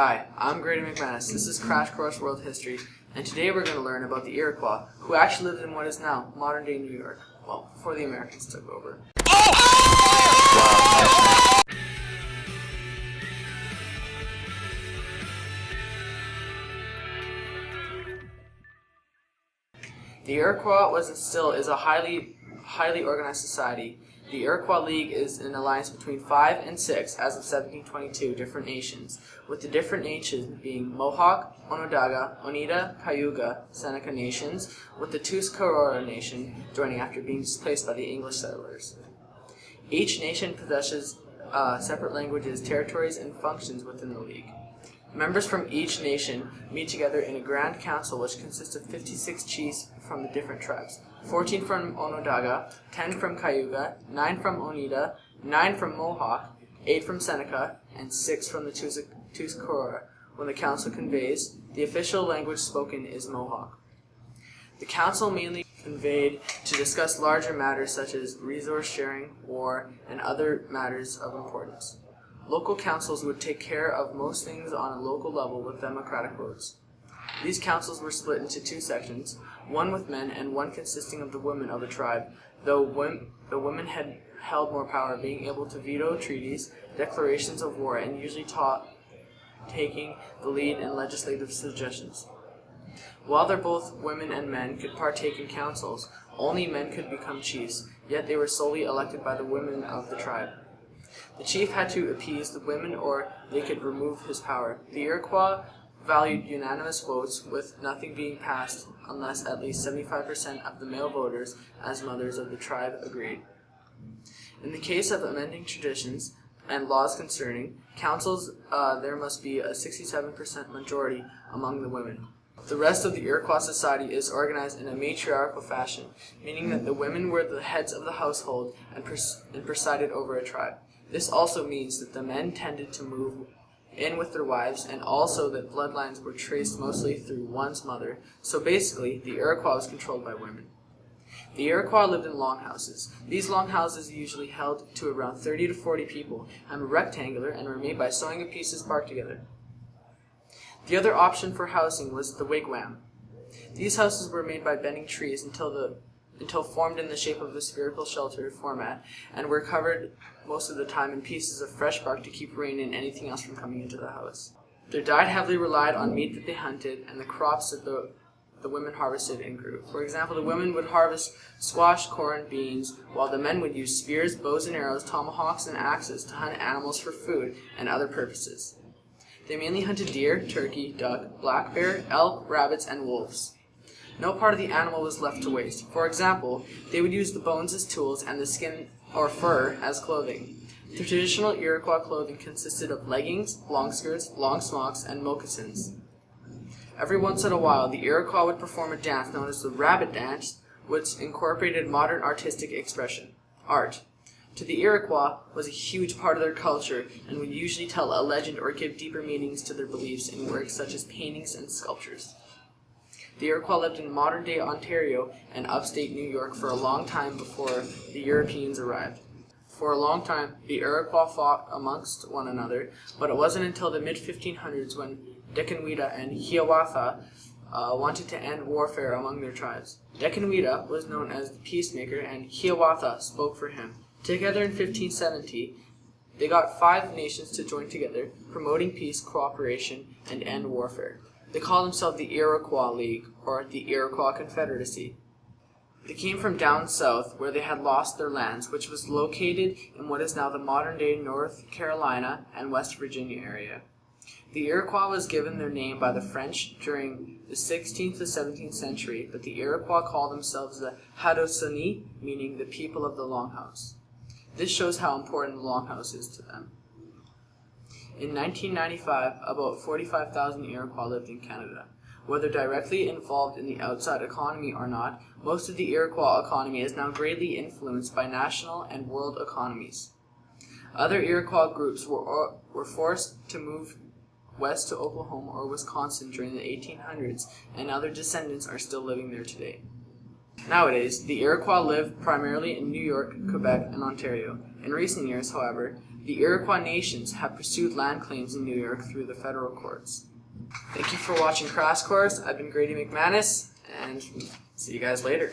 Hi, I'm Grady McManus. This is Crash Course World History, and today we're going to learn about the Iroquois, who actually lived in what is now modern-day New York. Well, before the Americans took over. The Iroquois was and still is a highly organized society. The Iroquois League is an alliance between 5 and 6, as of 1722, different nations, with the different nations being Mohawk, Onondaga, Oneida, Cayuga, Seneca nations, with the Tuscarora nation joining after being displaced by the English settlers. Each nation possesses separate languages, territories, and functions within the League. Members from each nation meet together in a grand council which consists of 56 chiefs from the different tribes, 14 from Onondaga, 10 from Cayuga, 9 from Oneida, 9 from Mohawk, 8 from Seneca, and 6 from the Tuscarora. When the council convenes, the official language spoken is Mohawk. The council mainly convened to discuss larger matters such as resource sharing, war, and other matters of importance. Local councils would take care of most things on a local level with democratic votes. These councils were split into 2 sections, one with men and one consisting of the women of a tribe, though the women had held more power, being able to veto treaties, declarations of war, and usually taking the lead in legislative suggestions. While both women and men could partake in councils, only men could become chiefs, yet they were solely elected by the women of the tribe. The chief had to appease the women or they could remove his power. The Iroquois valued unanimous votes, with nothing being passed unless at least 75% of the male voters as mothers of the tribe agreed. In the case of amending traditions and laws concerning councils, there must be a 67% majority among the women. The rest of the Iroquois society is organized in a matriarchal fashion, meaning that the women were the heads of the household and presided over a tribe. This also means that the men tended to move in with their wives, and also that bloodlines were traced mostly through one's mother, so basically the Iroquois was controlled by women. The Iroquois lived in longhouses. These longhouses usually held to around 30 to 40 people, and were rectangular and were made by sewing a piece of bark together. The other option for housing was the wigwam. These houses were made by bending trees until formed in the shape of a spherical shelter format, and were covered most of the time in pieces of fresh bark to keep rain and anything else from coming into the house. Their diet heavily relied on meat that they hunted and the crops that the women harvested and grew. For example, the women would harvest squash, corn, beans, while the men would use spears, bows and arrows, tomahawks, and axes to hunt animals for food and other purposes. They mainly hunted deer, turkey, duck, black bear, elk, rabbits, and wolves. No part of the animal was left to waste. For example, they would use the bones as tools and the skin or fur as clothing. The traditional Iroquois clothing consisted of leggings, long skirts, long smocks, and moccasins. Every once in a while, the Iroquois would perform a dance known as the rabbit dance, which incorporated modern artistic expression, art. To the Iroquois was a huge part of their culture and would usually tell a legend or give deeper meanings to their beliefs in works such as paintings and sculptures. The Iroquois lived in modern-day Ontario and upstate New York for a long time before the Europeans arrived. For a long time, the Iroquois fought amongst one another, but it wasn't until the mid-1500s when Decanwida and Hiawatha wanted to end warfare among their tribes. Decanwida was known as the peacemaker, and Hiawatha spoke for him. Together in 1570, they got 5 nations to join together, promoting peace, cooperation, and end warfare. They called themselves the Iroquois League, or the Iroquois Confederacy. They came from down south, where they had lost their lands, which was located in what is now the modern-day North Carolina and West Virginia area. The Iroquois was given their name by the French during the 16th to 17th century, but the Iroquois called themselves the Haudenosaunee, meaning the people of the Longhouse. This shows how important the Longhouse is to them. In 1995, about 45,000 Iroquois lived in Canada. Whether directly involved in the outside economy or not, most of the Iroquois economy is now greatly influenced by national and world economies. Other Iroquois groups were forced to move west to Oklahoma or Wisconsin during the 1800s, and now their descendants are still living there today. Nowadays, the Iroquois live primarily in New York, Quebec, and Ontario. In recent years, however, The Iroquois nations have pursued land claims in New York through the federal courts. Thank you for watching Crash Course. I've been Grady McManus, and see you guys later.